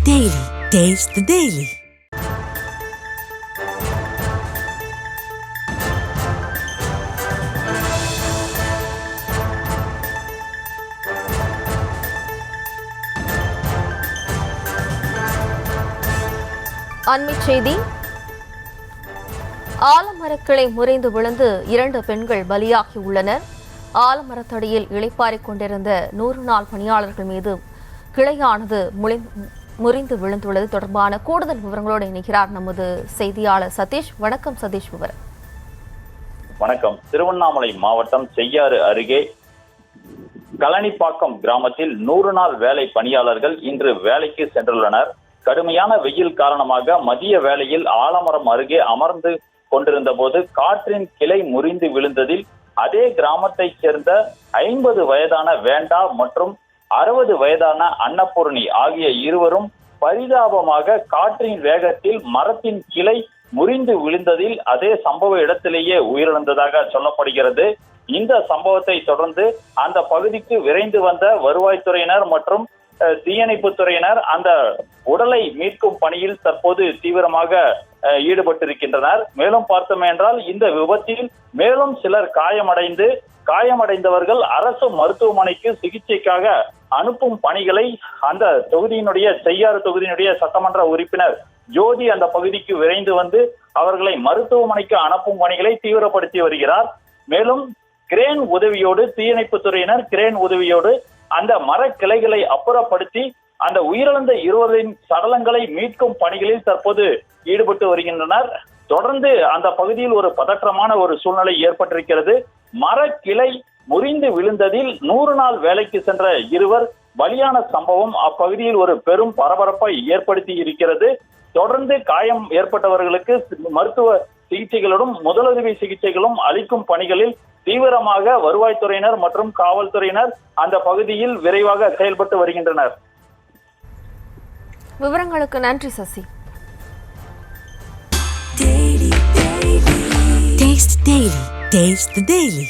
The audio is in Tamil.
Daily. Taste the Daily. அண்மைச் செய்தி. ஆலமரக்கிளை முறிந்து விழுந்து 2 பெண்கள் பலியாகியுள்ளனர். ஆலமரத்தடியில் இளைப்பாறிக் கொண்டிருந்த 100 நாள் பணியாளர்கள் மீது கிளையானது முறிந்து விழுந்துள்ளது தொடர்பான கூடுதல் விவரங்களோடு இணைகிறார் நமது செய்தியாளர் சதீஷ். வணக்கம் சதீஷ். விவரம். வணக்கம். திருவண்ணாமலை மாவட்டம் செய்யாறு அருகே கலனிப்பாக்கம் கிராமத்தில் 100 நாள் வேலை பணியாளர்கள் இன்று வேலைக்கு சென்றுள்ளனர். கடுமையான வெயில் காரணமாக மதிய வேளையில் ஆலமரம் அருகே அமர்ந்து கொண்டிருந்த போது காற்றின் கிளை முறிந்து விழுந்ததில் அதே கிராமத்தைச் சேர்ந்த 50 வயதான வேண்டா மற்றும் 60 வயதான அன்னபூர்ணி ஆகிய இருவரும் பரிதாபமாக காற்றின் வேகத்தில் மரத்தின் கிளை முறிந்து விழுந்ததில் அதே சம்பவ இடத்திலேயே உயிரிழந்ததாக சொல்லப்படுகிறது. இந்த சம்பவத்தை தொடர்ந்து அந்த பகுதிக்கு விரைந்து வந்த வருவாய்த்துறையினர் மற்றும் தீயணைப்பு துறையினர் அந்த உடலை மீட்கும் பணியில் தற்போது தீவிரமாக ஈடுபட்டிருக்கின்றனர். மேலும் பார்த்தோம் என்றால் இந்த விபத்தில் மேலும் சிலர் காயமடைந்தவர்கள் அரசு மருத்துவமனைக்கு சிகிச்சைக்காக அனுப்பும் பணிகளை அந்த தொகுதியினுடைய செய்யாறு தொகுதியினுடைய சட்டமன்ற உறுப்பினர் ஜோதி அந்த பகுதிக்கு விரைந்து வந்து அவர்களை மருத்துவமனைக்கு அனுப்பும் பணிகளை தீவிரப்படுத்தி வருகிறார். மேலும் கிரேன் உதவியோடு தீயணைப்பு துறையினர் கிரேன் உதவியோடு அந்த மர கிளைகளை அப்புறப்படுத்தி அந்த உயிரிழந்த இருவரின் சடலங்களை மீட்கும் பணிகளில் தற்போது ஈடுபட்டு வருகின்றனர். தொடர்ந்து அந்த பகுதியில் ஒரு பதற்றமான ஒரு சூழ்நிலை ஏற்பட்டிருக்கிறது. மர கிளை முறிந்து விழுந்ததில் 100 நாள் வேலைக்கு சென்ற இருவர் பலியான சம்பவம் அப்பகுதியில் ஒரு பெரும் பரபரப்பை ஏற்படுத்தி இருக்கிறது. தொடர்ந்து காயம் ஏற்பட்டவர்களுக்கு மருத்துவ சிகிச்சைகளுடன் முதலுதவி சிகிச்சைகளும் அளிக்கும் பணிகளில் தீவிரமாக வருவாய்த்துறையினர் மற்றும் காவல்துறையினர் அந்த பகுதியில் விரைவாக செயல்பட்டு வருகின்றனர். விவரங்களுக்கு நன்றி சசி. Taste the Daily.